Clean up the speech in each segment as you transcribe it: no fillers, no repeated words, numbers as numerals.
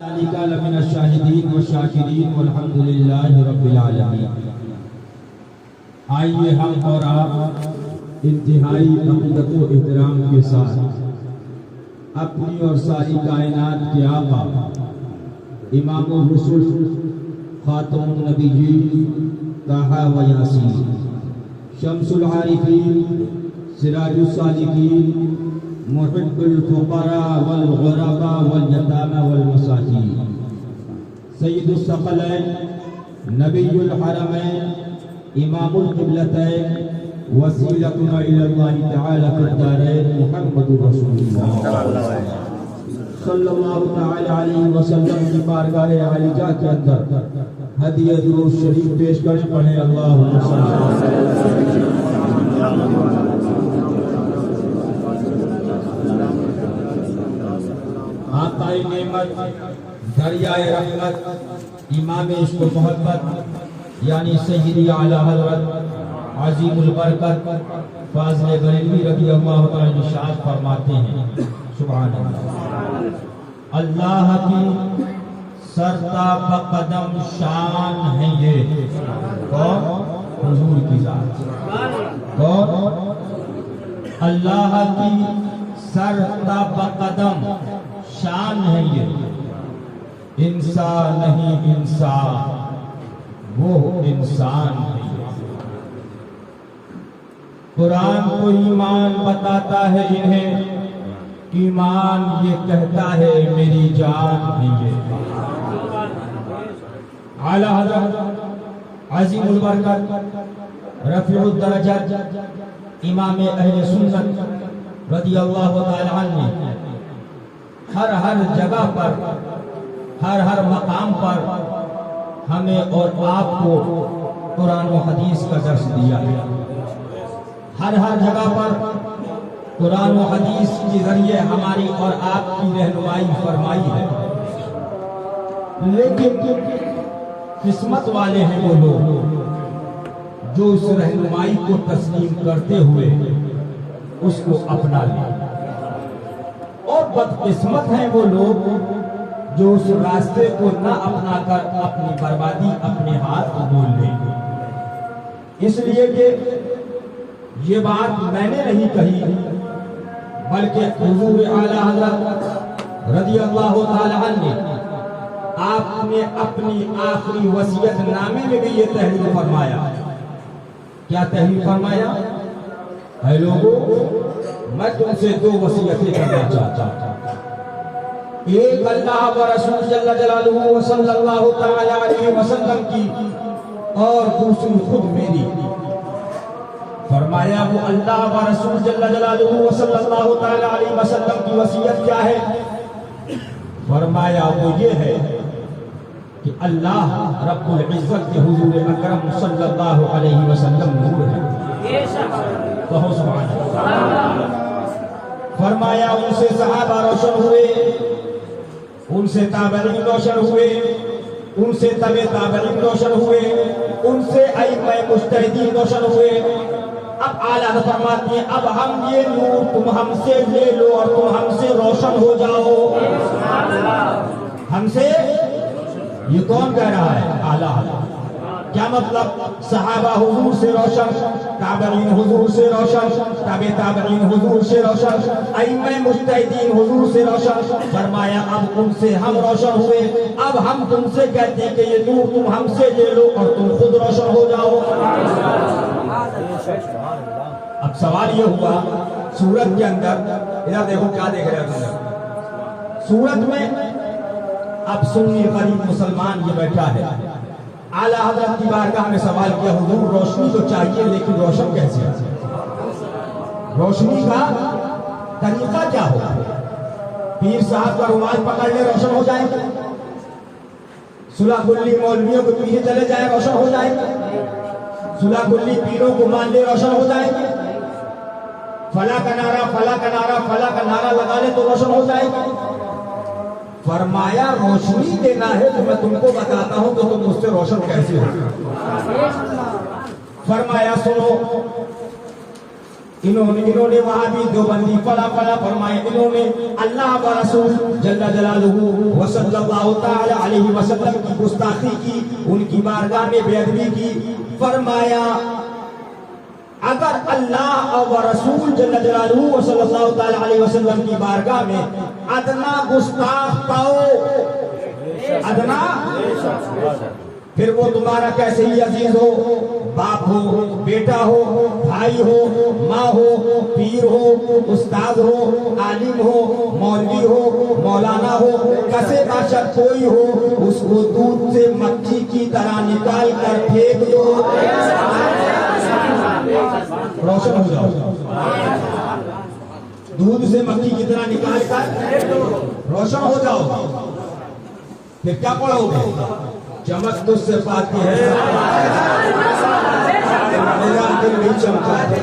ذلك لمن الشاہدین والشاکرین والحمد للہ رب العالمین۔ آئیے ہم اور آپ انتہائی عقیدت و احترام کے ساتھ اپنی اور ساری کائنات کے آقا امام الرسل خاتم النبیین طٰہٰ و یاسین شمس العارفین سراج السالکین محب الفقراء والغرباء والیتامى والمساکین سید الثقلین نبی الحرمین امام القبلتین وسیلتنا الی اللہ تعالی فی الدارین محمد رسول اللہ صلی اللہ تعالی علیہ وسلم کی بارگاہ عالیہ کے اندر ہدیہ درود شریف پیش کریں، پڑھیں اللہم صلی اللہ آقائے نعمت دریائے رحمت امام عشق و محبت یعنی سیدی اعلی حضرت عظیم البرکت فاضل بریلوی رضی اللہ تعالی ارشاد فرماتے ہیں سبحان اللہ، اللہ کی سرتا بقدم شان ہے یہ کون؟ حضور کی ذات کون؟ اللہ کی سرتا بقدم شان ہے یہ، انسان نہیں انسان وہ انسان ہے۔ قرآن کو ایمان بتاتا ہے انہیں، ایمان یہ کہتا ہے میری جان ہے یہ۔ اعلیٰ حضرت عظیم البرکت رفیع الدرجات امام اہل سنت رضی اللہ تعالی عنہ ہر جگہ پر ہر مقام پر ہمیں اور آپ کو قرآن و حدیث کا درس دیا ہے۔ ہر جگہ پر قرآن و حدیث کے ذریعے ہماری اور آپ کی رہنمائی فرمائی ہے، لیکن قسمت والے ہیں وہ لوگ جو اس رہنمائی کو تسلیم کرتے ہوئے اس کو اپنا لیں، اور بدقسمت ہیں وہ لوگ جو اس راستے کو نہ اپنا کر اپنی بربادی اپنے ہاتھ مول لیں گے۔ اس لیے کہ یہ بات میں نے نہیں کہی بلکہ حضور اعلیٰ حضرت رضی اللہ تعالی عنہ آپ نے اپنی آخری وصیت نامے میں بھی یہ تحریر فرمایا۔ کیا تحریر فرمایا؟ اے لوگوں، میں تم سے دو وصیتیں کرنا چاہتا ہوں، ایک اللہ و رسول جل جلالہ و صلی اللہ تعالی علیہ وسلم کی اور دوسری خود میری۔ فرمایا وہ اللہ و رسول جل جلالہ و صلی اللہ تعالی علیہ وسلم کی وصیت کیا ہے؟ فرمایا وہ یہ ہے کہ اللہ رب العزت کے حضور اکرم صلی اللہ علیہ وسلم نور ہے، کہو سبحان اللہ۔ فرمایا ان سے صحابہ روشن ہوئے، ان سے تابعین روشن ہوئے، ان سے تبع تابعین روشن ہوئے، ان سے ائمہ مجتہدین روشن ہوئے۔ اب اعلیٰ فرماتے ہیں اب ہم یہ نور تم ہم سے لے لو اور تم ہم سے روشن ہو جاؤ۔ ہم سے یہ کون کہہ رہا ہے؟ اعلیٰ۔ کیا مطلب؟ صحابہ حضور سے روشن، تابعین حضور سے روشن، تابع تابعین حضور سے روشن، ائمہ مجتہدین حضور سے روشن۔ فرمایا اب ان سے ہم روشن ہوئے، اب ہم تم سے کہتے ہیں کہ یہ نور تم ہم سے لے لو اور تم خود روشن ہو جاؤ۔ اب سوال یہ ہوا سورت کے اندر، ادھر دیکھو کیا دیکھ رہے ہیں سورت میں؟ اب سنی غریب مسلمان یہ بیٹھا ہے، اعلیٰ حضرت کی بارگاہ میں سوال کیا حضور روشنی تو چاہیے لیکن روشن کیسے؟ روشنی کا طریقہ کیا ہوگا؟ پیر صاحب کا رومال پکڑ لے روشن ہو جائے گا؟ صلح گلی مولویوں کو پیچھے چلے جائے روشن ہو جائے گا؟ صلح گلی پیروں کو مان لے روشن ہو جائے گا؟ فلاں کا نعرہ فلاں کا نعرہ فلاں کا نعرہ لگا لے تو روشن ہو جائے گا؟ فرمایا روشنی دینا ہے تو میں تم کو بتاتا ہوں تو تم مجھ سے روشن کیسے ہو۔ فرمایا سنو، انہوں نے وہاں بھی دیوبندی پڑھا فرمائے انہوں نے اللہ و رسول جل جلالہ و صلی اللہ تعالی علیہ وسلم کی گستاخی کی، ان کی بارگاہ میں بے ادبی کی۔ فرمایا اگر اللہ و رسول جل جلالہ و صلی اللہ تعالی علیہ وسلم کی بارگاہ میں ادنا گستاخ پاؤ، ادنا، پھر وہ تمہارا کیسے ہی عزیز ہو، باپ ہو، بیٹا ہو، بھائی ہو، ماں ہو، پیر ہو، استاد ہو، عالم ہو، مولوی ہو، مولانا ہو، کسے باشد کوئی ہو، اس کو دودھ سے مکھی کی طرح نکال کر پھینک دو، روشن ہو جاؤ۔ دودھ سے مکھی کی طرح نکال کر روشن ہو جاؤ۔ پھر کیا پڑھو گے؟ چمک تجھ سے پاتی ہے، میرا دل بھی چمکا ہے۔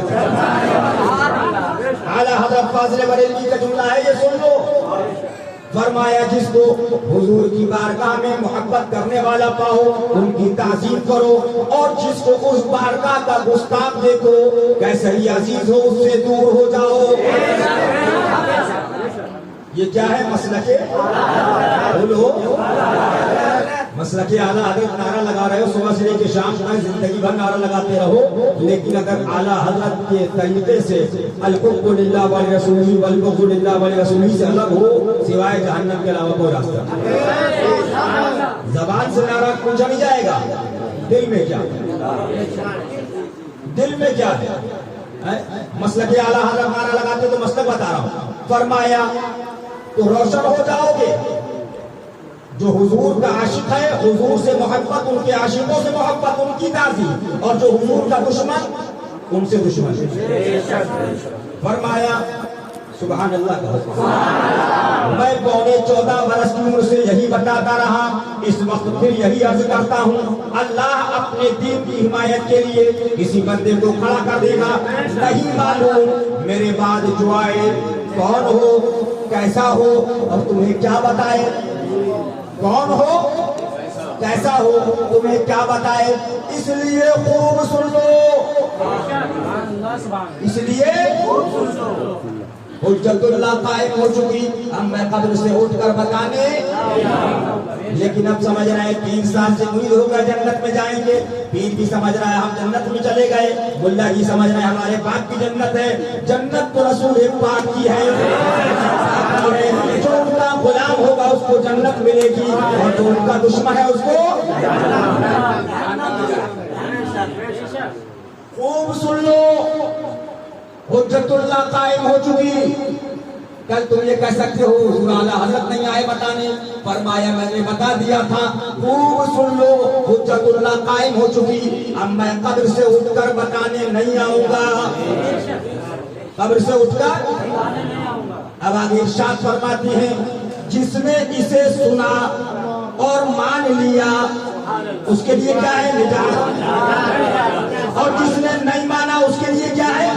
اعلیٰ حضرت فاضل بریلوی کا جملہ ہے، یہ سن لو۔ فرمایا جس کو حضور کی بارگاہ میں محبت کرنے والا پاؤ ان کی تعظیم کرو، اور جس کو اس بارگاہ کا گستاخ دیکھو کیسا ہی عزیز ہو اس سے دور ہو جاؤ۔ یہ کیا ہے؟ مسلک بولو، مسلک اعلیٰ حضرت نعرہ لگا رہے ہو، صبح سے لے کے شام تک زندگی بھر نعرہ لگاتے رہو، لیکن اگر اعلیٰ حضرت کے طریقے سے الحب للہ ولرسولہ والبغض للہ ولرسولہ سے الگ ہو، سوائے جہنم کے علاوہ کوئی راستہ نہیں۔ زبان سے نعرہ پوچھا نہیں جائے گا، دل میں کیا ہے؟ دل میں کیا ہے؟ مسلک اعلیٰ حضرت نعرہ لگاتے تو مسلک بتا رہا ہوں۔ فرمایا تو روشن ہو جاؤ گے۔ جو حضور کا عاشق ہے حضور سے محبت، ان کے عاشقوں سے محبت، ان کی تعظیم، اور جو حضور کا دشمن ان سے دشمن۔ فرمایا سبحان اللہ کا، میں پونے 14 برس کی عمر سے یہی بتاتا رہا، اس وقت پھر یہی عرض کرتا ہوں، اللہ اپنے دین کی حمایت کے لیے کسی بندے کو کھڑا کر دے گا۔ نہیں معلوم میرے بعد جو آئے کون ہو، کیسا ہو، اور تمہیں کیا بتائے، کون ہو، کیسا ہو، تمہیں کیا بتائے، اس لیے خوب سن لو، اس لیے حجت اللہ قائم ہو چکی، اب میں قبر سے اٹھ کر بتانے، لیکن اب سمجھ رہے ہیں 3 سال سے امید ہوگا جنت میں جائیں گے، پیر بھی سمجھ رہا ہے ہم جنت میں چلے گئے، ملا جی سمجھ رہے ہیں ہمارے باپ کی جنت ہے، جنت تو رسول پاک کی ہے، جو ان کا غلام ہوگا اس کو جنت ملے گی، اور جو ان کا دشمن ہے اس کو۔ خوب سن لو، حجت اللہ قائم ہو چکی۔ کل تم یہ کہہ سکتے ہو حضور اعلیٰ حضرت نہیں آئے بتانے، فرمایا میں نے بتا دیا تھا، خوب سن لو، حجت اللہ قائم ہو چکی، اب میں قبر سے اٹھ کر بتانے نہیں آؤں گا، قبر سے اٹھ کر۔ اب آگے ارشاد فرماتی ہیں، جس نے اسے سنا اور مان لیا اس کے لیے کیا ہے؟ نجات، اور جس نے نہیں مانا اس کے لیے کیا ہے؟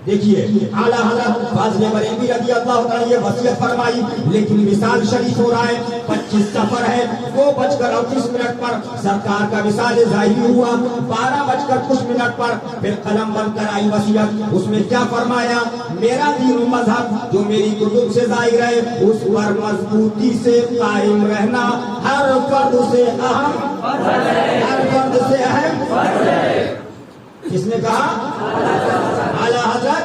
دیکھیے اعلیٰ حضرت فاضل بریلوی رضی اللہ تعالیٰ یہ وصیت فرمائی، لیکن وصال شریف ہو رہا ہے، 25 سفر ہے، 2:38 پر سرکار کا وصال ظاہری ہوا، 12:00 پر پھر قلم بند کر آئی وصیت، اس میں کیا فرمایا؟ میرا دین و مذہب جو میری کتب سے ظاہر ہے اس پر مضبوطی سے قائم رہنا ہر فرد سے اہم، ہر فرد سے اہم۔ کس نے کہا؟ اعلیٰ حضرت۔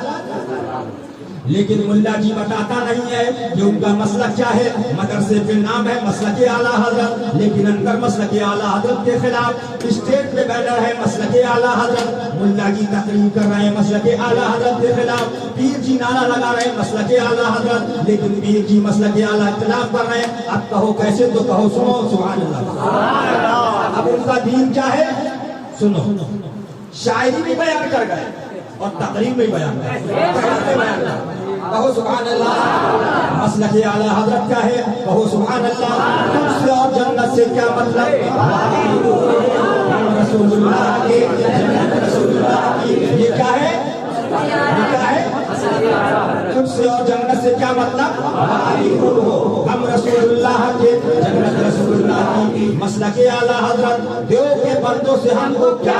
لیکن ملا جی بتاتا نہیں ہے کہ ان کا مسلک کیا ہے، مدرسے پہ نام ہے مسلک اعلیٰ حضرت، لیکن اندر مسلک اعلیٰ حضرت کے خلاف اسٹیٹ پہ بینر ہے مسلک اعلیٰ حضرت، ملا جی تقریر کر رہے ہیں مسلک اعلیٰ حضرت کے خلاف، پیر جی نعرہ لگا رہے ہیں مسلک اعلیٰ حضرت، لیکن پیر جی مسلک اعلیٰ اختلاف کر رہے ہیں۔ اب کہو کیسے؟ تو کہو سنو، سبحان اللہ۔ اب ان کا دین کیا ہے؟ سنو، شاعری بھی بیان کر گئے اور تقریر بھی بیان کر گئے، کہو سبحان اللہ۔ مسلک اعلیٰ حضرت کیا ہے؟ کہو سبحان اللہ۔ تجھ سے اور جنت سے کیا مطلب؟ رسول اللہ کی جنت، رسول اللہ کی، یہ کیا ہے؟ یہ کیا ہے؟ تجھ سے اور جنت سے کیا مطلب؟ ہم رسول اللہ کے، جنت رسول اللہ کی۔ مسلک اعلیٰ حضرت، دیو کے بندوں سے ہم کو کیا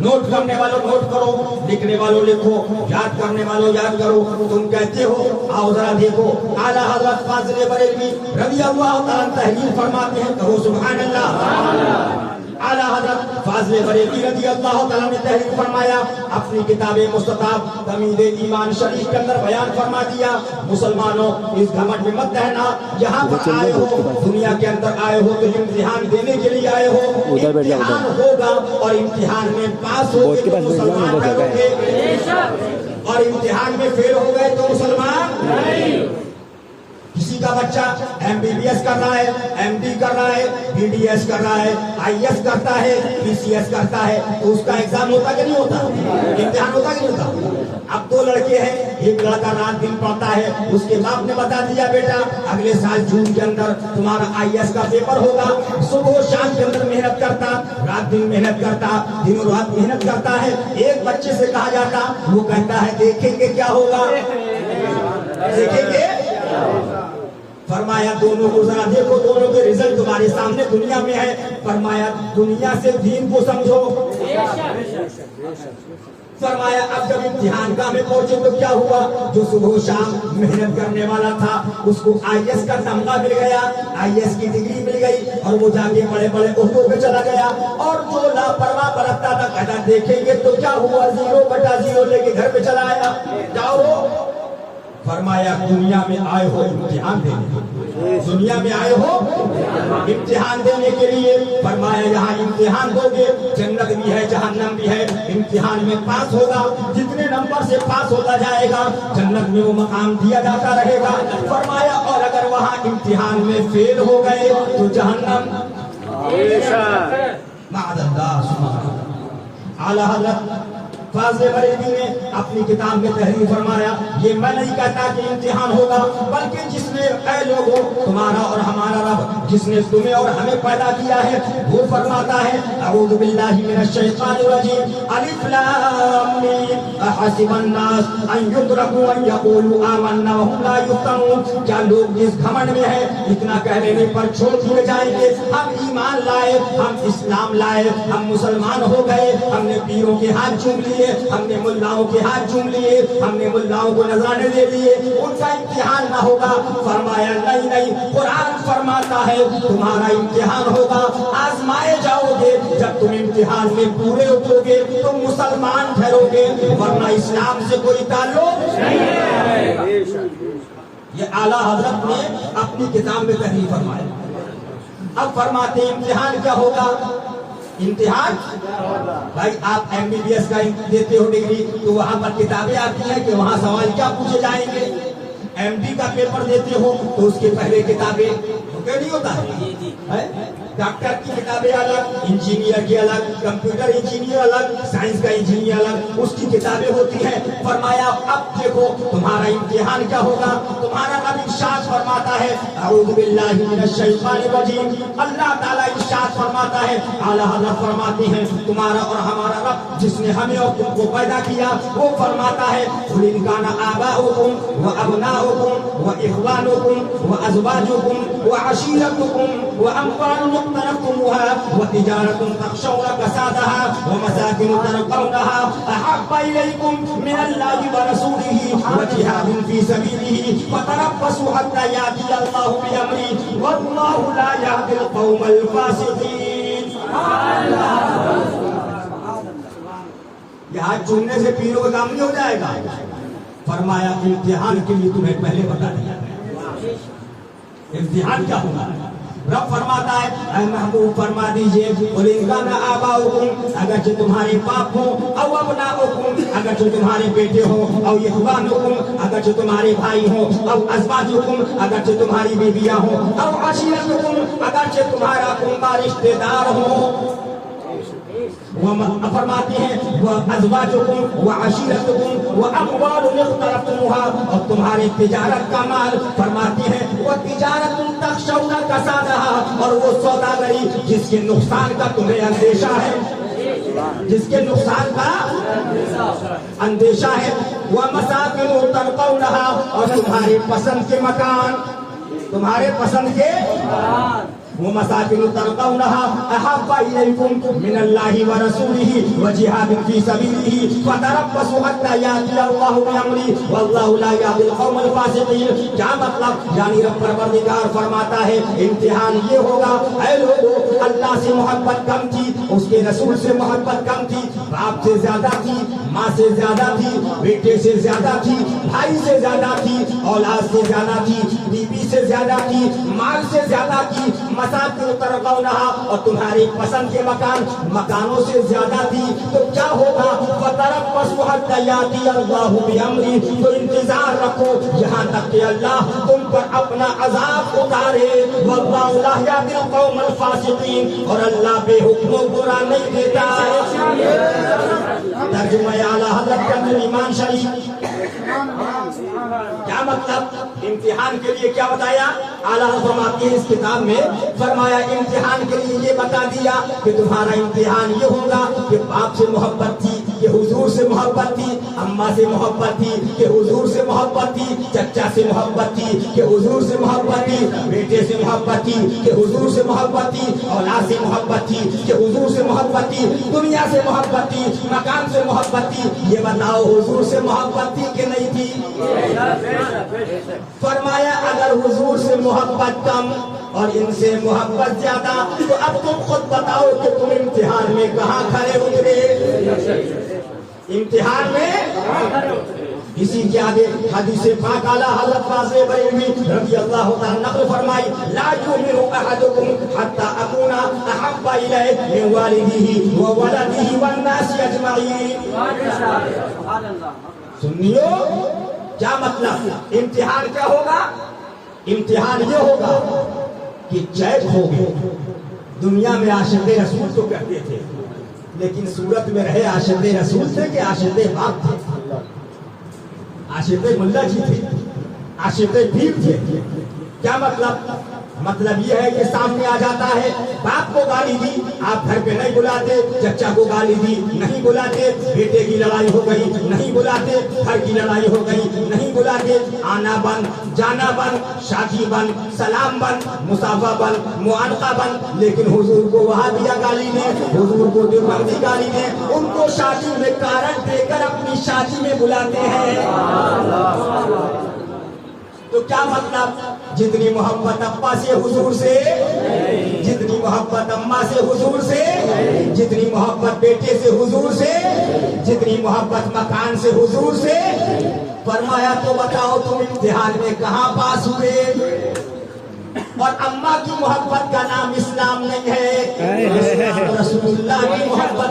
نوٹ کرنے والوں نوٹ کرو، لکھنے والوں لکھو، یاد کرنے والوں یاد کرو. تم کہتے ہو، آؤ ذرا دیکھو، اعلیٰ حضرت فاضل بریلوی رضی اللہ تعالیٰ تحریر فرماتے ہیں، کہو سبحان اللہ. اعلیٰ حضرت فاضل بریلوی رضی اللہ تعالیٰ نے تحریر فرمایا، اپنی کتاب مستطاب تمیز ایمان شریف کے اندر بیان فرما دیا، مسلمانوں اس گھمنڈ میں مت رہنا. یہاں پر آئے ہو، دنیا کے اندر آئے ہو تو امتحان دینے کے لیے آئے ہو. امتحان ہوگا اور امتحان میں پاس ہو گئے تو مسلمان ٹھہروگے، اور امتحان میں فیل ہو گئے تو مسلمان نہیں. کسی کا بچہ ایم بی بی ایس کر رہا ہے، ایم ڈی کر رہا ہے، بی ڈی ایس کر رہا ہے، آئی ایس کرتا ہے، پی سی ایس کرتا ہے، تو اس کا ایگزام ہوتا کہ نہیں ہوتا؟ امتحان ہوتا کہ نہیں ہوتا؟ اب دو لڑکے ہیں، ایک لڑکا رات دن پڑھتا ہے، اس کے باپ نے بتا دیا بیٹا اگلے سال جون کے اندر تمہارا آئی ایس کا پیپر ہوگا. صبح و شام کے اندر محنت کرتا، رات دن محنت کرتا، دن و رات محنت کرتا ہے. ایک بچے سے کہا جاتا، وہ کہتا ہے دیکھیں گے کیا ہوگا، دیکھیں گے. فرمایا دونوں کو ذرا دیکھو، دونوں کے رزلٹ تمہارے سامنے دنیا میں ہے. فرمایا دنیا سے دین کو سمجھو. فرمایا اب جب امتحان گاہ میں پہنچے تو کیا ہوا؟ جو صبح و شام محنت کرنے والا تھا اس کو آئی ایس کا تمغہ مل گیا، آئی ایس کی ڈگری مل گئی، اور وہ جا کے بڑے بڑے عہدوں پہ چلا گیا. اور جو لاپرواہ برتتا تھا کہتا دیکھیں گے تو کیا ہوا، 0/0 لے کے گھر پہ چلا آیا. جاؤ. فرمایا دنیا میں آئے ہو امتحان دینے، دنیا میں آئے ہو امتحان دینے کے لیے. فرمایا یہاں امتحان دو گے، جنت بھی ہے جہنم بھی ہے، امتحان میں پاس ہوگا، جتنے نمبر سے پاس ہوتا جائے گا جنت میں وہ مقام دیا جاتا رہے گا. فرمایا اور اگر وہاں امتحان میں فیل ہو گئے تو جہنم. معاذ اللہ. سبحان اللہ. اعلیٰ حضرت فاضل بریلوی نے اپنی کتاب میں تحریر فرمایا، یہ میں نہیں کہتا کہ امتحان ہوگا، بلکہ جس نے اے لوگوں تمہارا اور ہمارا رب جس نے تمہیں اور ہمیں پیدا کیا ہے وہ فرماتا ہے، اعوذ باللہ من الشیطان الرجیم، الف لام میم احسب الناس ان یترکوا ان یقولوا آمنا وهم لا یفتنون. کیا لوگ اس گھمنڈ میں ہیں اتنا کہہ لینے پر چھوڑ دیے جائیں گے ہم ایمان لائے، ہم اسلام لائے، ہم مسلمان ہو گئے، ہم نے پیروں کے ہاتھ چوم لیے، ہم نے ملاؤں کے ہاتھ چوم لیے، ہم نے ملاؤں کو نذرانے دے دیے، ان کا امتحان نہ ہوگا. فرمایا نہیں، قرآن فرماتا ہے تمہارا امتحان ہوگا، آزمائے جاؤ گے. جب تم امتحان میں پورے اترو گے تم مسلمان ٹھہرو گے، ورنہ اسلام سے کوئی تعلق نہیں ہے. یہ اعلیٰ حضرت نے اپنی کتاب میں تحریر فرمایا. اب فرماتے ہیں امتحان کیا ہوگا؟ امتحان بھائی آپ ایم بی بی ایس کا دیتے ہو ڈگری تو وہاں پر کتابیں آتی ہیں کہ وہاں سوال کیا پوچھے جائیں گے. ایم ڈی کا پیپر دیتے ہو تو اس کے پہلے کتابیں نہیں ہوتا ہے. ڈاکٹر کی کتابیں الگ، انجینئر کی الگ، کمپیوٹر انجینئر الگ، سائنس کا انجینئر الگ، اس کی کتابیں ہوتی ہیں. فرمایا اب دیکھو تمہارا امتحان کیا ہوگا. تمہارا رب ارشاد فرماتا ہے، اعوذ باللہ من الشیطان الرجیم، اللہ تعالیٰ ارشاد فرماتا ہے، اعلیٰ حضرت فرماتے ہیں تمہارا اور ہمارا رب جس نے ہمیں اور تم کو پیدا کیا وہ فرماتا ہے، قل ان کان آباؤکم وابناؤکم واخوانکم وازواجکم وعشیرتکم واموال اقترفتموها وتجارة تخشون كسادها ومساكن ترضونها أحب إليكم من الله ورسوله وجهاد في سبيله فتربصوا حتى يأتي الله بأمره والله لا يهدي القوم الفاسقين. یہ ہاتھ چومنے سے پیروں کا کام نہیں ہو جائے گا. فرمایا امتحان کے لیے تمہیں پہلے بتا دیا گیا امتحان کیا ہوگا. رب فرماتا ہے اے محبوب فرما دیجئے، قل ان کان آباؤکم اگرچہ تمہارے باپ ہوں، او ابناؤکم اگرچہ تمہارے بیٹے ہوں، او اخوانکم اگرچہ تمہارے بھائی ہوں، او ازواجکم اگرچہ تمہاری بیویاں ہوں، او عشیرتکم اگرچہ تمہارا کنبہ رشتہ دار ہو. فرماتے ہیں وازواجکم وعشیرتکم واموال اقترفتموها، اور تمہارے تجارت کا مال. فرماتے ہیں وتجارت تخشون کسادها، اور وہ سوداگری جس کے نقصان کا تمہیں اندیشہ ہے، جس کے نقصان کا اندیشہ ہے. ومساکن ترضونها، اور تمہارے پسند کے مکان، تمہارے پسند کے ومساكن ترضونها أحب إليكم من الله ورسوله وجهاد في سبيله فتربصوا حتى يأتي الله بأمره والله لا يهدي القوم الفاسقين. کیا مطلب؟ یعنی رب پروردگار فرماتا ہے امتحان یہ ہوگا اے لوگوں اللہ سے محبت کم تھی, اس کے رسول سے محبت کم تھی, باپ سے زیادہ تھی, ماں سے زیادہ تھی, بیٹے سے زیادہ تھی, بھائی سے زیادہ تھی, اولاد سے زیادہ تھی, بیوی سے زیادہ تھی, مال سے زیادہ تھی, مساکن ترضونها اور تمہاری پسند کے مکانوں سے زیادہ تھی. تو کیا ہوگا؟ فتربصوا حتى يأتي الله بأمره. تو انتظار رکھو یہاں تک کہ اللہ تم پر اپنا عذاب اتارے. واللہ لا يهدي القوم الفاسقين. اور اللہ بے حکموں کو راہ نہیں دیتا. ترجمہ اعلیٰ حضرت کنز ایمان شریف. کیا مطلب؟ امتحان کے لیے کیا بتایا؟ اعلیٰ فرماتے ہیں اس کتاب میں فرمایا امتحان کے لیے یہ بتا دیا کہ تمہارا امتحان یہ ہوگا کہ باپ سے محبت تھی کہ حضور سے محبت تھی, اماں سے محبت تھی کہ حضور سے محبت تھی, چچا سے محبت تھی کہ حضور سے محبت تھی, بیٹے سے محبت تھی کہ حضور سے محبت تھی, اولاد سے محبت تھی کہ حضور سے محبت تھی, دنیا سے محبت تھی, مکان سے محبت تھی. یہ بتاؤ حضور سے محبت تھی کہ نہیں تھی؟ فرمایا اگر حضور سے محبت کم اور ان سے محبت زیادہ تو اب تم خود بتاؤ کہ تم امتحان میں کہاں کھڑے اترے؟ امتحان میں اسی کے آگے حدیث پاک اعلیٰ حضرت فاضل بریلوی رضی اللہ تعالیٰ نقل فرمائی لا یؤمن احدکم حتی اکون احب الیہ من والدہ وولدہ والناس اجمعین. سنیو کیا مطلب؟ امتحان کیا ہوگا؟ امتحان یہ ہوگا کہ چیک ہو گئے. دنیا میں عاشق رسول تو کہتے تھے لیکن صورت میں رہے عاشق رسول تھے کہ عاشق باپ تھے, عاشق ملا جی تھے, عاشق پیر تھے. کیا مطلب؟ مطلب یہ ہے کہ سامنے آ جاتا ہے باپ کو گالی دی آپ گھر پہ نہیں بلاتے, چچا کو گالی دی نہیں بلاتے, بیٹے کی لڑائی ہو گئی نہیں بلاتے, گھر کی لڑائی ہو گئی نہیں بلاتے, آنا بند, جانا بند, شادی بند, سلام بند, مسافہ بند, معانقہ بند. لیکن حضور کو وہاں دیا گالی نے, حضور کو دیوبندی گالی نے, ان کو شادی میں کارڈ دے کر اپنی شادی میں بلاتے ہیں. تو کیا مطلب؟ جتنی محبت ابا سے حضور سے, جتنی محبت اماں سے حضور سے, جتنی محبت بیٹے سے حضور سے, جتنی محبت مکان سے حضور سے. فرمایا تو بتاؤ تم امتحان میں کہاں پاس ہوئے؟ اور اماں کی محبت کا نام اسلام نہیں ہے, رسول اللہ کی محبت.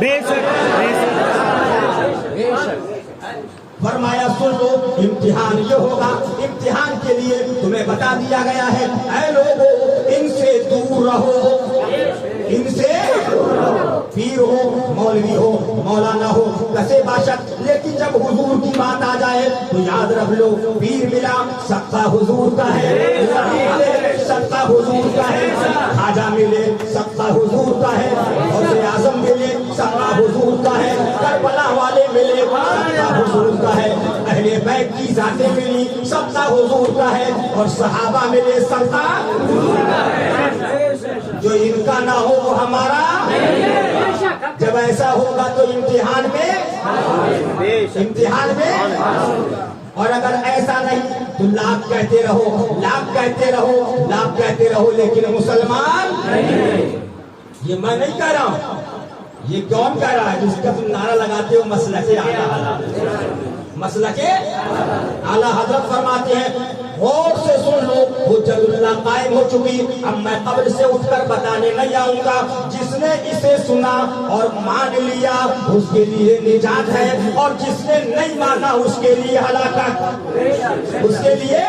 فرمایا سن لو امتحان یہ ہوگا. امتحان کے لیے تمہیں بتا دیا گیا ہے اے لوگوں ان سے دور رہو, ان سے پیر ہو, مولوی ہو, مولانا ہو, کسے باشد, لیکن جب حضور کی بات آ جائے تو یاد رکھ لو پیر ملا صدقہ حضور کا ہے, صدقہ حضور کا ہے, خواجہ ملے صدقہ حضور کا ہے, غوث اعظم ملے صدقہ حضور کا ہے, کربلا والے ملے صدقہ حضور کا ہے, اہل بیت کی ذاتیں ملی صدقہ حضور کا ہے, اور صحابہ ملے صدقہ حضور کا ہے. جو ان کا نہ ہو وہ ہمارا. جب ایسا ہوگا تو امتحان میں اور اگر ایسا نہیں تو لاکھ کہتے رہو, لاکھ کہتے رہو, لاکھ کہتے رہو, لیکن مسلمان. یہ میں نہیں کہہ رہا ہوں, یہ کون کہہ رہا ہے؟ جس کا تم نعرہ لگاتے ہو مسلک اعلیٰ حضرت فرماتے ہیں غور سے سن لو حجت اللہ قائم ہو چکی. اب میں قبر سے اٹھ کر بتانے نہیں آؤں گا. جس نے اسے سنا اور مان لیا اس کے لیے نجات ہے, اور جس نے نہیں مانا اس کے لیے ہلاکت. اس کے لیے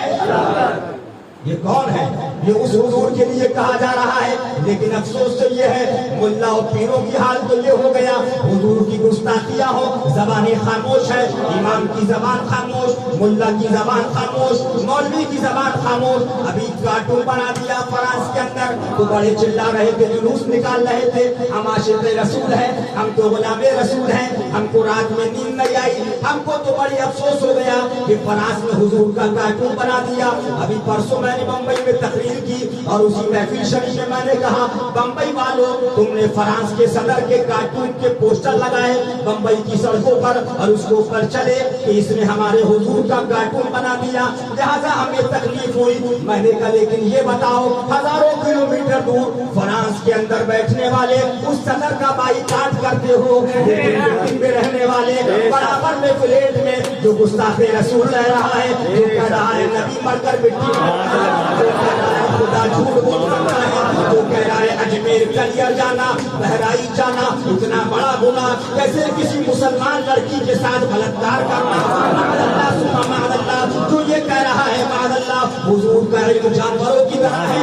یہ کون ہے؟ یہ اس حضور کے لیے کہا جا رہا ہے. لیکن افسوس تو یہ ہے ملا اور پیروں کی حال تو یہ ہو گیا حضور کی گستاخیاں ہو, زبانیں خاموش ہے, امام کی زبان خاموش, ملا کی زبان خاموش, مولوی کی زبان خاموش. ابھی کارٹون بنا دیا فرانس کے اندر تو بڑے چلا رہے تھے, جلوس نکال رہے تھے, ہم عاشق رسول ہیں, ہم تو غلام رسول ہیں, ہم کو رات میں نیند نہیں آئی. ہم کو تو بڑی افسوس ہو گیا کہ فرانس میں حضور کا کارٹون بنا دیا. ابھی پرسوں میں نے بمبئی میں تقریر تقریر کی اور اسی محفل شریف میں میں نے کہا بمبئی والوں تم نے فرانس کے صدر کے کارٹون کے پوسٹر لگائے بمبئی کی سڑکوں پر اور اس کے اوپر چلے کہ اس نے ہمارے حضور کا کارٹون بنا دیا لہذا ہمیں تکلیف ہوئی. میں نے کہا لیکن یہ بتاؤ ہزاروں کلومیٹر دور فرانس کے اندر بیٹھنے والے اس صدر کا بائیکاٹ کرتے ہو لیکن دل میں رہنے والے برابر میں فلیٹ میں جو گستاخ رسول رہ رہا ہے جو کہہ رہا ہے نبی مر کر مٹی جو کہہ رہا ہے خدا جھوٹ بول سکتا ہے جو کہہ رہا ہے اجمیر کلیر جانا بہرائی جانا اتنا بڑا گناہ کیسے کسی مسلمان لڑکی کے ساتھ بلاత్కాر کرنا معاذ اللہ ثم معاذ اللہ جو یہ کہہ رہا ہے معاذ اللہ حضور کا علم جانوروں کی طرح ہے.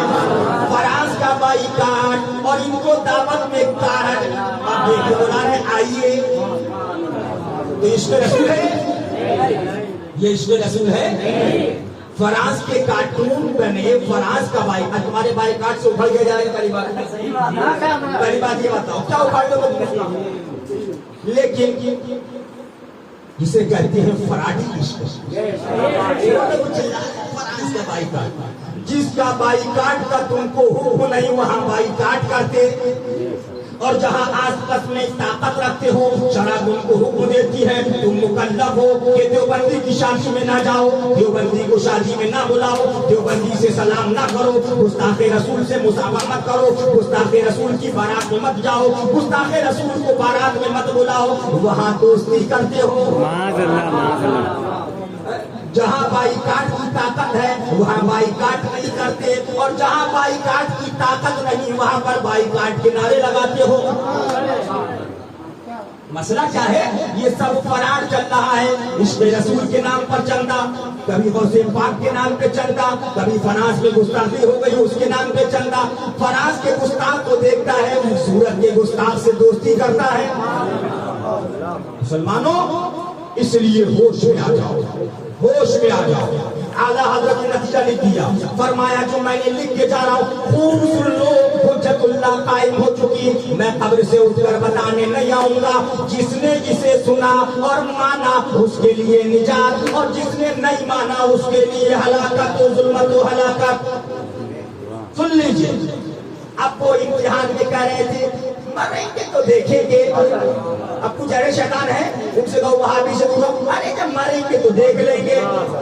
فرانس کا بائیکاٹ اور ان کو دعوت میں کارڈ اب یہ بلا رہے آئیے تو عشق رسول ہے یہ عشق رسول ہے. فرانس کے کارٹون بنے فرانس کا بائیکاٹ تمہارے بائیکاٹ سے اکھڑ گیا جائے گا پہلی بات یہ بتاؤ کیا اکھاڑ دو لیکن جسے کہتے ہیں فراڈی عشق فرانس کا بائیکاٹ جس کا بائیکاٹ کا تم کو حکم نہیں وہاں بائیکاٹ کرتے اور جہاں آس پاس میں طاقت رکھتے ہو شراب ان کو حکم دیتی ہے تم مکلف ہو کہ دیوبندی کی شادی میں نہ جاؤ دیوبندی کو شادی میں نہ بلاؤ دیوبندی سے سلام نہ کرو گستاخ رسول سے مصافحہ مت کرو گستاخ رسول کی بارات میں مت جاؤ گستاخ رسول کو بارات میں مت بلاؤ وہاں دوستی کرتے ہو. جہاں بائیکاٹ کی طاقت ہے وہاں بائیکاٹ نہیں کرتے اور جہاں بائیکاٹ کی طاقت نہیں وہاں پر بائیکاٹ کے نعرے لگاتے ہو. مسئلہ کیا ہے یہ سب فراڈ چل رہا ہے. عشق رسول کے نام پر چندہ کبھی غوث پاک کے نام پہ چندہ کبھی فرانس میں گستاخی ہو گئی اس کے نام پہ چندہ. فرانس کے گستاخ کو دیکھتا ہے سورت کے گستاخ سے دوستی کرتا ہے. مسلمانوں اس لیے ہوش میں آ جاؤ ہوش میں آ جاؤ. اعلیٰ حضرت نے نتیجہ لکھ دیا فرمایا جو میں نے لکھ کے جا رہا ہوں خوب سن لو حجت اللہ قائم ہو چکی میں قبر سے اٹھ کر بتانے نہیں آؤں گا. جس نے اسے سنا اور مانا اس کے لیے نجات اور جس نے نہیں مانا اس کے لیے ہلاکت و ظلمت و ہلاکت. سن لیجئے اب وہ امتحان میں کہہ رہے تھے مریں گے تو دیکھیں گے. اب کچھ ایسے شیطان ہیں ان سے کہو وہابی سے پوچھو ارے جب مریں گے تو دیکھ لیں گے.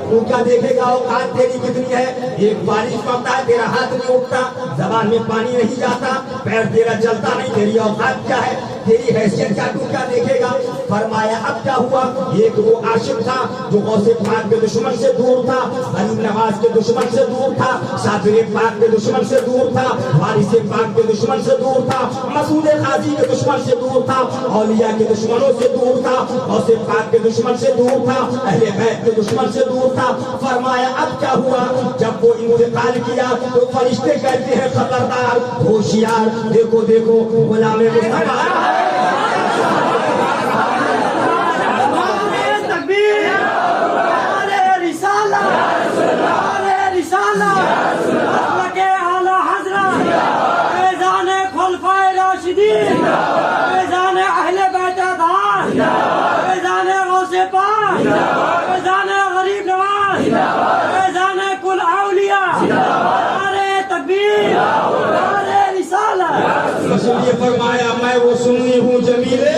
تو کیا دیکھے گا اوقات تیری کتنی ہے. ایک بارش پڑتا ہے تیرا ہاتھ نہیں اٹھتا زبان میں پانی نہیں جاتا پیر تیرا چلتا نہیں تیری اوقات کیا ہے تیری حیثیت کیا تو کیا دیکھے گا. فرمایا اب کیا ہوا ایک وہ عاشق تھا جو غوث پاک کے دشمن سے دور تھا غریب نواز کے دشمن سے دور تھا صابر پاک کے دشمن سے دور تھا وارث پاک کے دشمن سے دور تھا مسعود قاضی کے دشمن سے دور تھا اولیاء کے دشمنوں سے دور تھا غوث پاک کے دشمن سے دور تھا اہل بیت کے دشمن سے دور تھا. فرمایا اب کیا ہوا جب وہ انتقال کیا تو فرشتے کہتے ہیں خبردار ہوشیار دیکھو دیکھو غلام مصطفیٰ فیضان اہل بیت اطہار فیضان غوث پاک فیضان غریب نواز فیضان کل اولیاء نعرہ تکبیر نعرہ رسالت. رسول یہ فرمایا میں وہ سنی ہوں جمیلے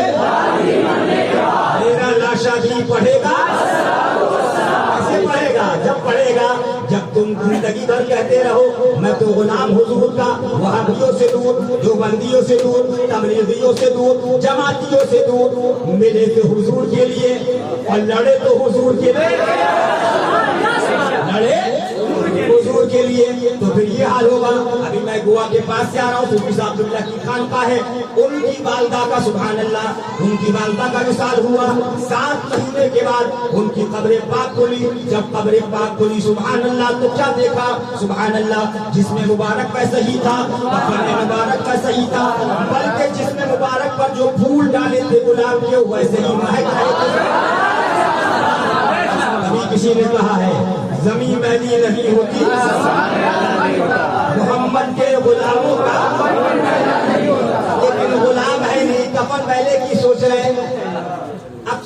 میرا لاشا بھی پڑھے گا کیسے پڑھے گا جب پڑھے گا جب تم زندگی بھر کہتے رہو میں تو غلام حضور کا وہابیوں سے دور دیوبندیوں سے دور تبلیغیوں سے دور جماعتیوں سے دور ملے تو حضور کے لیے اور لڑے تو حضور کے لیے لڑے حضور کے لیے تو پھر یہ حال ہوگا. ابھی میں گوا کے پاس سے آ رہا ہوں صوفی صاحب عبداللہ کی خانقاہ ہے ان کی والدہ کا سبحان اللہ ان کی والدہ کا وصال ہوا 7 مہینے کے بعد ان کی قبر پاک کھلی. جب قبر پاک کھلی سبحان اللہ تو کیا دیکھا سبحان اللہ جسم مبارک ویسا ہی تھا کفن مبارک ویسا ہی تھا بلکہ جسم مبارک پر جو پھول ڈالے تھے گلاب کے ویسے ہی مہک رہے تھے. ابھی کسی نے کہا ہے زمین میلی نہیں ہوتی محمد کے غلاموں کا لیکن غلام ہے نہیں کفن پہلے کی سوچ رہے. اب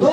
2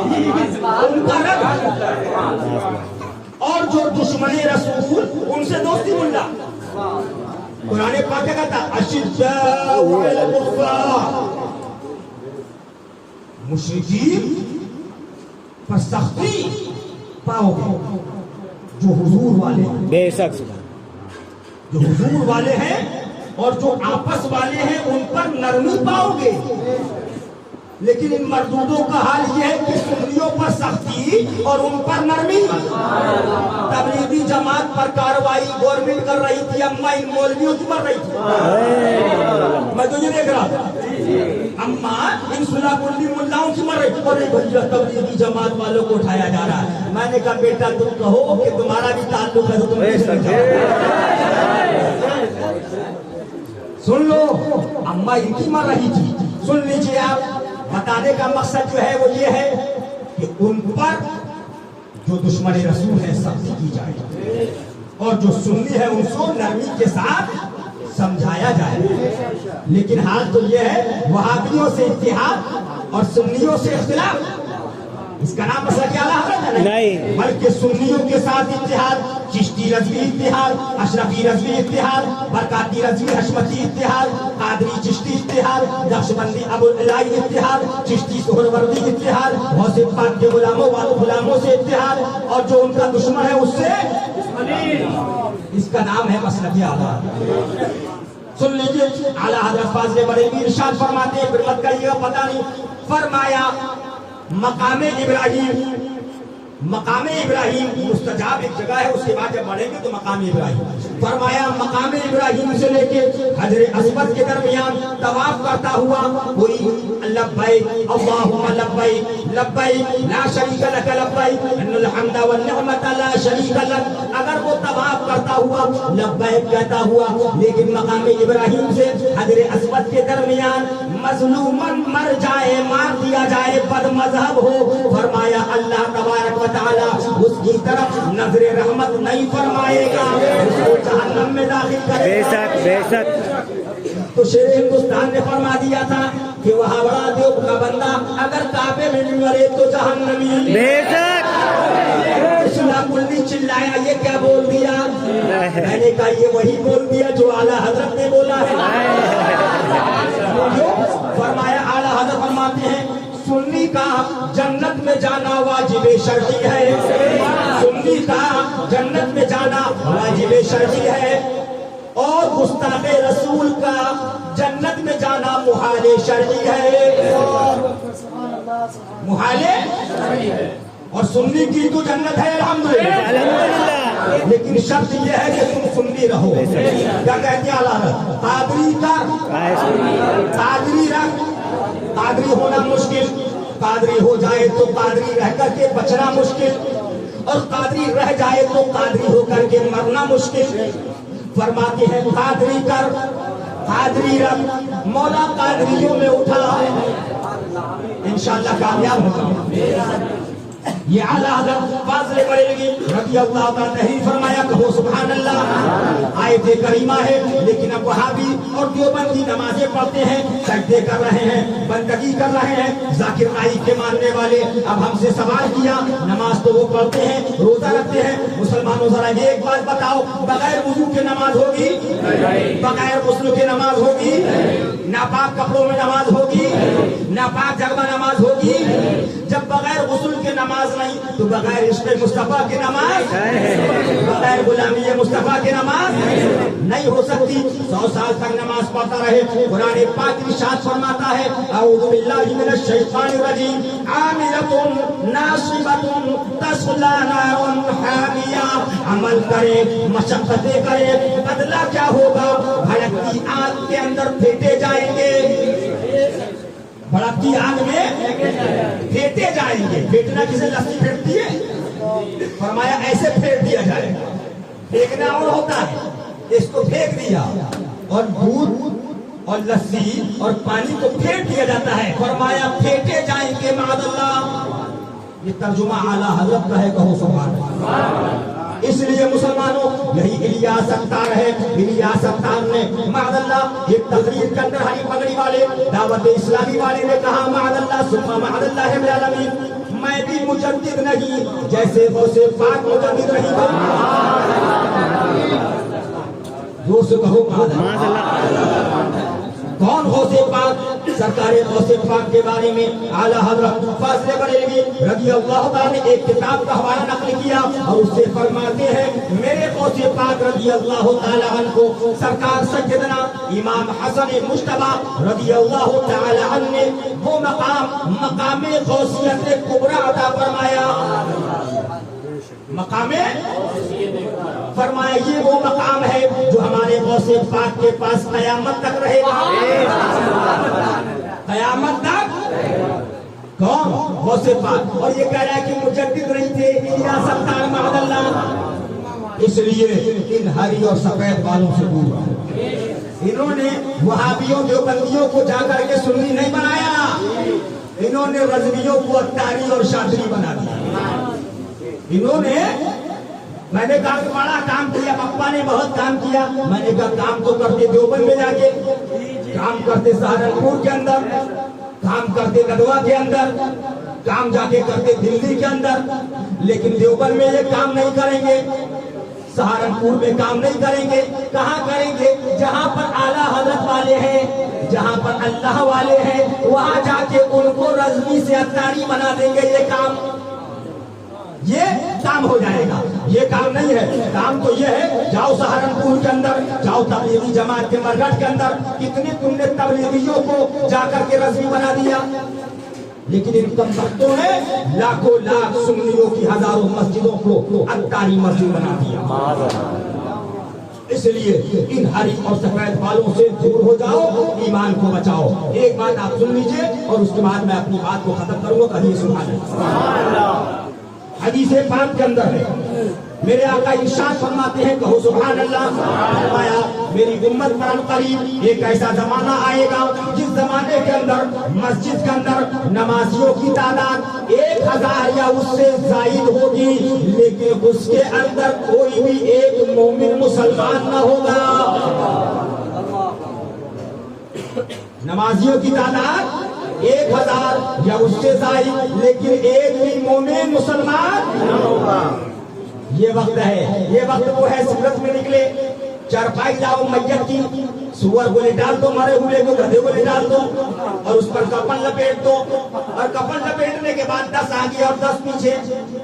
ان کا رد، اور جو دشمن رسول ان سے دوستی ملا. قرآن پاک کیا کہتا اشداء علی الکفار، مشرکین پر سختی پاؤ گے. جو حضور والے ہیں، بے شک جو حضور والے ہیں اور جو آپس والے ہیں ان پر نرمی پاؤ گے. لیکن ان مردودوں کا حال یہ ہے کہ سنیوں پر سختی اور ان پر نرمی. تبلیغی جماعت پر کارروائی گورنمنٹ کر رہی تھی، اما ان مولویوں کی مر رہی تھی. میں تو یہ دیکھ رہا تھا اما ان صلح کلی ملاؤں کی مر رہی تھی. اور بھیا تبلیغی جماعت والوں کو اٹھایا جا رہا ہے. میں نے کہا بیٹا تم کہو کہ تمہارا بھی تعلق ہے تو تم کس میں سن لو. اما ان کی مر رہی تھی. سن لیجیے آپ، بتانے کا مقصد جو ہے وہ یہ ہے کہ ان پر جو دشمن رسول ہے سختی کی جائے اور جو سنی ہے ان کو نرمی کے ساتھ سمجھایا جائے. لیکن حال تو یہ ہے وہابیوں سے اتحاد اور سنیوں سے اختلاف. اس کا نام مسئلہ کیا ہے نہیں، بلکہ سنیوں کے ساتھ اتحاد، چشتی رضوی اتحاد، اشرفی رضوی اتحاد، برکاتی رضوی حشمتی اتحاد، قادری چشتی اتحاد، نقشبندی ابو العلائی اتحاد، چشتی سہروردی اتحاد، غوث پاک کے غلاموں سے اتحاد، اور جو ان کا دشمن ہے اس سے. اس کا نام ہے مسلک اعلیٰ. سن لیجیے اعلیٰ حضرت فاضل بریلوی ارشاد فرماتے ہیں، پھر مت کہیے گا پتہ نہیں، فرمایا مقام ابراہیم مستجاب ایک جگہ ہے، اس کے بعد جب بڑھیں گے تو مقام ابراہیم. فرمایا مقام ابراہیم سے لے کے حجر اسود کے درمیان طواف کرتا ہوا کوئی لبیک اللہم لبیک لبیک لا شریک لک لبیک ان الحمد والنعمت لا شریک لک، اگر وہ طواف کرتا ہوا لبیک کہتا ہوا لیکن مقام ابراہیم سے حجر اسود کے درمیان مظلومن مر جائے، مار دیا جائے، بد مذہب ہو، فرمایا اللہ تبارک و تعالی اس کی طرف نظر رحمت نہیں فرمائے گا، اس کو جہنم میں داخل کرے بے گا. شک بے شک. تو شیر ہندوستان نے فرما دیا تھا کہ وہاں بڑا دیوب کا بندہ اگر کعبے میں بھی مرے تو جہنمی. بے شک. صلح کلی چلایا، یہ کیا بول دیا؟ میں نے کہا یہ وہی بول دیا جو اعلیٰ حضرت نے بولا ہے. فرمایا اعلیٰ حضرت فرماتے ہیں سنی کا جنت میں جانا واجب شرعی ہے، سنی کا جنت میں جانا واجب شرعی ہے، اور گستاخ رسول کا جنت میں جانا محال شرعی ہے. محال اور سنی کی تو جنت ہے الحمدللہ، لیکن شرط یہ ہے کہ تم سنی رہو. کیا کہتے ہیں اعلیٰ حضرت؟ قادری کا قادری رکھ، قادری ہونا مشکل، قادری ہو جائے تو قادری رہ کر کے بچنا مشکل، اور قادری رہ جائے تو قادری ہو کر کے مرنا مشکل. فرماتے ہیں قادری کر، قادری رکھ، مولا قادریوں میں اٹھا، انشاءاللہ کامیاب ہوگا. یہ اعلیٰ حضرت فاضل بریلوی رضی اللہ تعالیٰ تحریر فرمایا، کہو سبحان اللہ. آیت کریمہ ہے لیکن اب وہابی اور دیوبندی نمازیں پڑھتے ہیں، سجدے کر رہے ہیں، بندگی کر رہے ہیں. ذاکر نائک کے ماننے والے اب ہم سے سوال کیا، نماز تو وہ پڑھتے ہیں، روزہ رکھتے ہیں، مسلمانوں ذرا یہ ایک بات بتاؤ، بغیر وضو کے نماز ہوگی؟ بغیر غسل کے نماز ہوگی؟ ناپاک کپڑوں میں نماز ہوگی؟ ناپاک جگہ میں نماز ہوگی؟ جب بغیر غسل کے نماز نہیں تو بغیر عشق مصطفیٰ کی نماز، بغیر غلامی مصطفیٰ کی نماز نہیں ہو سکتی. 100 سال تک نماز پڑھتا رہے. قرآن پاک ارشاد فرماتا ہے اعوذ باللہ من الشیطان الرجیم عاملۃ ناصبۃ تصلی نارا حامیہ، عمل کرے، مشقتیں کرے، بدلہ کیا ہوگا؟ بھڑکتی آگ کے اندر پھینٹے جائیں گے. بھڑکتی آگ میں پھینٹے جائیں گے. پھینٹنا کسے لسی پھینٹتی ہے؟ فرمایا ایسے پھینٹ دیا جائے گا. پھینکنا اور ہوتا ہے، اس کو پھینک دیا، اور دودھ اور لسی اور پانی کو پھینٹ دیا جاتا ہے. فرمایا پھینٹے جائیں گے معاذ اللہ. یہ ترجمہ اعلیٰ حضرت کا ہے، کہو سبحان اللہ. اس لیے مسلمانوں یہی الیاس اختار ہے. الیاس اختار نے معاذ اللہ ایک تقریر کے اندر ہری پگڑی والے دعوت اسلامی والے نے کہا معاذ اللہ ثم معاذ اللہ رب العالمین، میں بھی مجدد نہیں جیسے غوث پاک مجدد نہیں تھا. جو سے کہو کون غوث پاک؟ سرکار غوث پاک کے بارے میں اعلیٰ حضرت فاضل بریلوی رضی اللہ تعالیٰ نے ایک کتاب کا حوالہ نقل کیا اور اس سے فرماتے ہیں میرے غوث پاک رضی اللہ تعالیٰ عنہ کو سرکار سیدنا امام حسن مجتبی رضی اللہ تعالیٰ عنہ نے وہ مقام غوثیت کبریٰ عطا فرمایا. مقام فرمایا یہ وہ مقام ہے جو ہمارے غوث پاک کے پاس قیامت تک رہے گا. قیامت تک کون؟ غوث پاک. اور یہ کہہ رہا ہے کہ مجدد نہیں تھے یا ستار معاذ اللہ. اس لیے ان ہری اور سفید والوں سے دور رہو. انہوں نے وہابیوں دیوبندیوں کو جا کر کے سنی نہیں بنایا, انہوں نے رضویوں کو اتاری اور شاذلی بنا دیا. انہوں نے میں نے کہا کہ بڑا کام کیا, پپا نے بہت کام کیا. میں نے کہا کام تو کرتے دیوبند میں جا کے, کام کرتے سہارنپور کے اندر, کام کرتے ندوا کے اندر, کام جا کے کرتے دلی کے اندر, لیکن دیوبند میں یہ کام نہیں کریں گے, سہارنپور میں کام نہیں کریں گے. کہاں کریں گے؟ جہاں پر اعلیٰ حضرت والے ہیں, جہاں پر اللہ والے ہیں, وہاں جا کے ان کو رضوی سے اتاری بنا دیں گے. یہ کام ہو جائے گا. یہ کام نہیں ہے. کام تو یہ ہے جاؤ سہارنپور کے اندر, جاؤ تبلیغی جماعت کے مرکز کے اندر, کتنے تم نے تبلیغیوں کو جا کر کے رضوی بنا دیا. لیکن ان کم بختوں نے لاکھوں لاکھ سنیوں کی ہزاروں مسجدوں کو اتاری مسجد بنا دیا. اس لیے ان ہری اور سفید بالوں سے دور ہو جاؤ, ایمان کو بچاؤ. ایک بات آپ سن لیجئے اور اس کے بعد میں اپنی بات کو ختم کروں گا. کہیں سبحان اللہ. حدیث پاک کے اندر ہے, میرے آقا ارشاد فرماتے ہیں, کہو سبحان اللہ. فرمایا میری امت پر قریب ایک ایسا زمانہ آئے گا جس زمانے کے اندر مسجد کے اندر نمازیوں کی تعداد 1000 یا اس سے زائد ہوگی, لیکن اس کے اندر کوئی بھی ایک مومن مسلمان نہ ہوگا. نمازیوں کی تعداد 1000 یا اس سے زائد, لیکن ایک بھی مومن مسلمان نہ ہوگا. یہ وقت ہے, یہ وقت وہ ہے سورت میں نکلے, چرپائی لاؤ میت کی, سور کو لے ڈال دو, مرے ہوئے کو گدھے کو لے ڈال دو, اور اس پر کفن لپیٹ دو, اور کفن لپیٹنے کے بعد 10 آگے اور 10 پیچھے,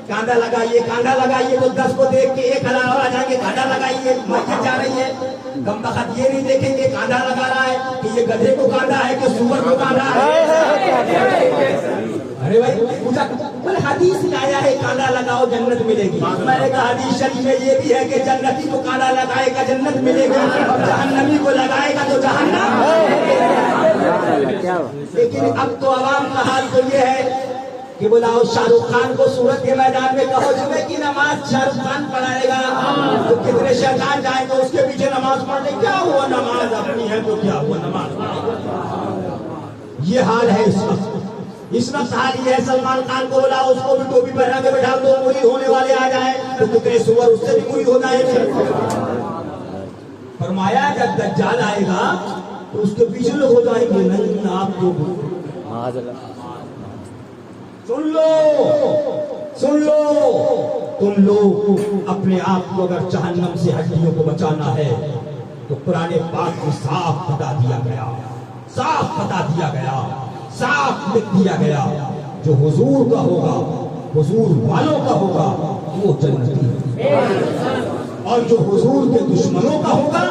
کانڈا لگائیے, کانڈا لگائیے. تو 10 کو دیکھ کے ایک ہلا اور آ جائیں گے, کانڈا لگائیے, میت جا رہی ہے. کم بخت یہ نہیں دیکھیں گے کانڈا لگا رہا ہے کہ یہ گدھے کو کانڈا ہے کہ سور کو کانڈا ہے. ارے بھائی پوچھا حدیث میں آیا ہے کانڈا لگاؤ جنت ملے گی. میں نے کہا حدیث شریف میں یہ بھی ہے کہ جنتی کو کانڈا لگائے گا جنت ملے گا, اور جہنمی کو لگائے گا تو جہنم. لیکن اب تو عوام کا حال تو یہ ہے کہ بلاؤ شاہ رخ خان کو سورت کے میدان میں, کہو جمعے کی نماز شاہ رخ خان پڑھائے گا, تو کتنے شیطان جائیں تو اس کے پیچھے نماز پڑھنے. کیا ہوا, نماز اپنی ہے تو کیا ہوا, نماز پڑھے. یہ حال ہے اس وقت. اس وقت حال یہ ہے, سلمان خان کو بلاؤ, اس کو بھی ٹوپی پہنا کے بٹھا دو, مرید ہونے والے آ جائیں تو کتنے سور اس سے بھی مرید ہو جائیں گے. فرمایا جب دجال آئے گا تو اس کے پیچھے لوگ ہو جائیں گے. نہیں آپ تو سن لو, تم لوگ اپنے آپ کو اگر جہنم سے ہڈیوں کو بچانا ہے تو قرآن پاک میں صاف بتا دیا گیا, صاف بتا دیا گیا, صاف لکھ دیا گیا, جو حضور کا ہوگا, حضور والوں کا ہوگا وہ جنتی ہے, اور جو حضور کے دشمنوں کا ہوگا,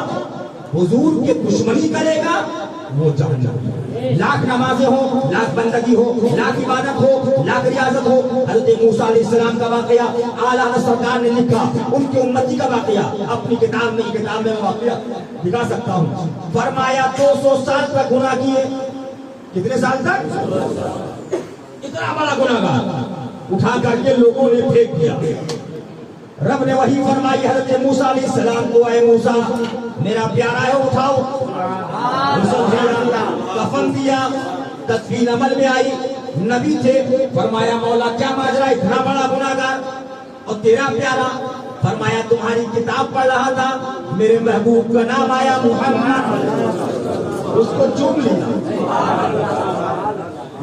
حضور کے دشمنی کرے گا وہ جہنم. لاکھ نمازیں ہوں, لاکھ بندگی ہو, لاکھ عبادت ہو, لاکھ ریاضت ہو. حضرت موسیٰ علیہ السلام کا واقعہ اعلیٰ سرکار نے لکھا, ان کی امتی کا واقعہ اپنی کتاب میں, کتاب میں واقعہ دکھا سکتا ہوں. فرمایا 200 سال تک گناہ کیے. کتنے سال تک؟ اتنا بڑا گناہگار اٹھا کر کے لوگوں نے پھینک دیا. رب نے وہی فرمائی حضرت موسیٰ علیہ السلام کو, اے موسیٰ میرا پیارا ہے اٹھاؤ. کفن دیا, تدفین عمل میں آئی, نبی تھے. فرمایا مولا کیا ماجرا, اتنا بڑا گناہگار اور تیرا پیارا. فرمایا تمہاری کتاب پڑھ رہا تھا, میرے محبوب کا نام آیا محمد, اس کو چوم لیا.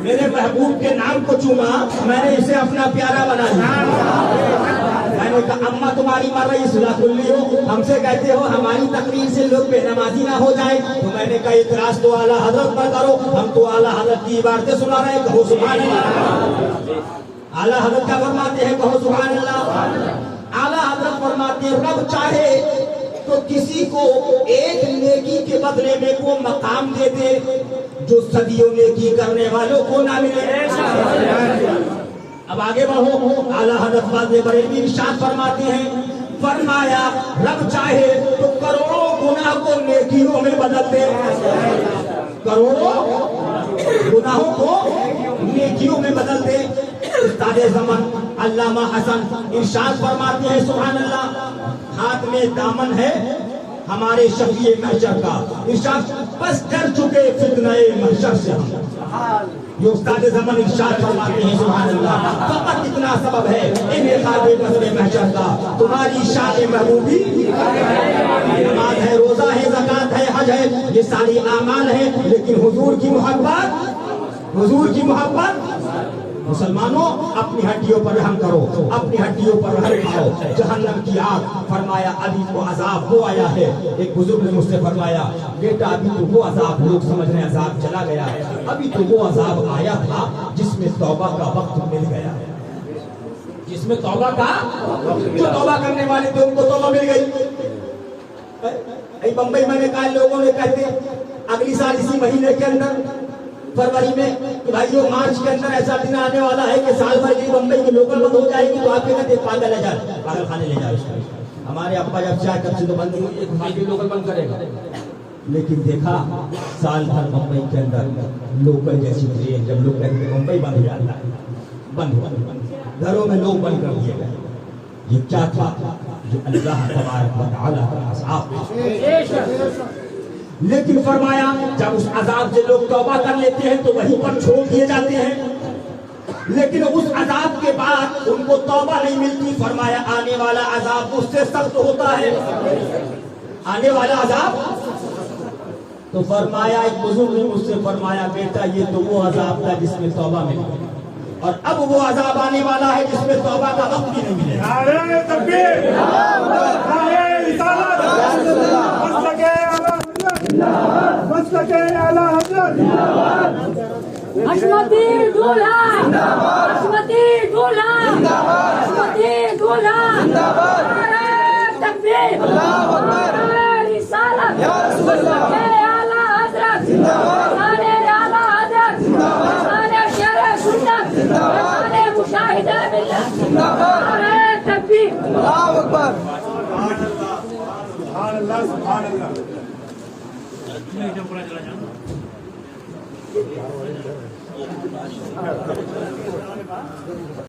میرے محبوب کے نام کو چوما, میں نے اسے اپنا پیارا بنا دیا. میں نے کہا اماں تمہاری مر رہی صلاح کلی ہو, ہم سے کہتے ہو ہماری تقریر سے لوگ بے نمازی نہ ہو جائے. تو میں نے کہا اعتراض تو اعلیٰ حضرت پر کرو, ہم تو اعلیٰ حضرت کی عبارتیں سنا رہے ہیں, کہو سبحان اللہ. اعلیٰ حضرت کیا فرماتے ہیں, کہو سبحان اللہ. اعلیٰ حضرت فرماتے ہیں رب چاہے تو کسی کو ایک نیکی کے بدلے میں وہ مقام دے دے جو صدیوں نیکی کرنے والوں کو نہ ملے. اب آگے بڑھو. اعلیٰ حضرت فاضل بریلوی ارشاد فرماتے ہیں, فرمایا رب چاہے تو کروڑوں گناہ کو نیکیوں میں بدل دے. کروڑوں گناہوں کو نیکیوں میں بدل دے. استاد زمان علامہ حسن ارشاد فرماتے ہیں سبحان اللہ, ہاتھ میں دامن ہے ہمارے شفیع محشر کا. ارشاد بس ڈر چکے فتنہ محشر سے ہم. یہ استاد زمان ارشاد فرماتے ہیں سبحان اللہ, فقط اتنا سبب ہے انہیں خاطر مسئلے محشر کا. تمہاری شان محبوبی نماز ہے, روزہ ہے, زکات ہے, حج ہے, یہ ساری اعمال ہیں, لیکن حضور کی محبت, حضور کی محبت. مسلمانوں اپنی ہڈیوں پر رحم کرو, اپنی ہڈیوں پر رحم کھاؤ. جہنم کی آگ, فرمایا ابھی تو عذاب وہ آیا ہے. ایک بزرگ نے مجھ سے فرمایا بیٹا ابھی تو وہ عذاب, لوگ سمجھ رہے ہیں عذاب چلا گیا, ابھی تو وہ عذاب آیا تھا جس میں توبہ کا وقت مل گیا, جس میں توبہ کا, جو توبہ کرنے والے تھے ان کو توبہ مل گئی. بمبئی میں نے کہا لوگوں نے کہتے اگلی سال اسی مہینے کے اندر فروری میں کہ بھائیو مارچ کے اندر ایسا دن آنے والا ہے کہ سال بھر کی بمبئی کی لوکل بند ہو جائے گی, تو آپ کے کہتے پاگل لے جائے, پاگل خانے لے جائے. ہمارے ابا جب چاہے تب سے تو بند ہوئی, ایک بھائی لوکل بند کرے گا. لیکن دیکھا سال بھر بمبئی کے اندر لوکل جیسی ٹرین, جب لوگ کہتے ہیں بمبئی بند ہو جاتا ہے, بند ہوا, گھروں میں لوگ بند کر دیے گئے. یہ کیا تھا, جو اللہ تبارک و تعالیٰ کا عذاب. لیکن فرمایا جب اس عذاب سے لوگ توبہ کر لیتے ہیں تو وہیں پر چھوڑ دیے جاتے ہیں, لیکن اس عذاب کے بعد ان کو توبہ نہیں ملتی. فرمایا آنے والا عذاب اس سے سخت ہوتا ہے, آنے والا عذاب. تو فرمایا ایک بزرگ نے مجھ سے فرمایا بیٹا یہ تو وہ عذاب تھا جس میں توبہ ملی, اور اب وہ عذاب آنے والا ہے جس میں توبہ کا وقت بھی نہیں ملے. نعرہ تکبیر, نعرہ رسالت, مسلک اعلیٰ حضرت, حشمتی دولہا, حشمتی دولہا, حشمتی دولہا, نعرہ تکبیر, نعرہ رسالت, مسلک اعلیٰ حضرت, نعرہ اعلیٰ حضرت, نعرہ شرع سنت, نعرہ مشاہدہ ملت, نعرہ تکبیر. اللہ اکبر, سبحان اللہ, سبحان اللہ.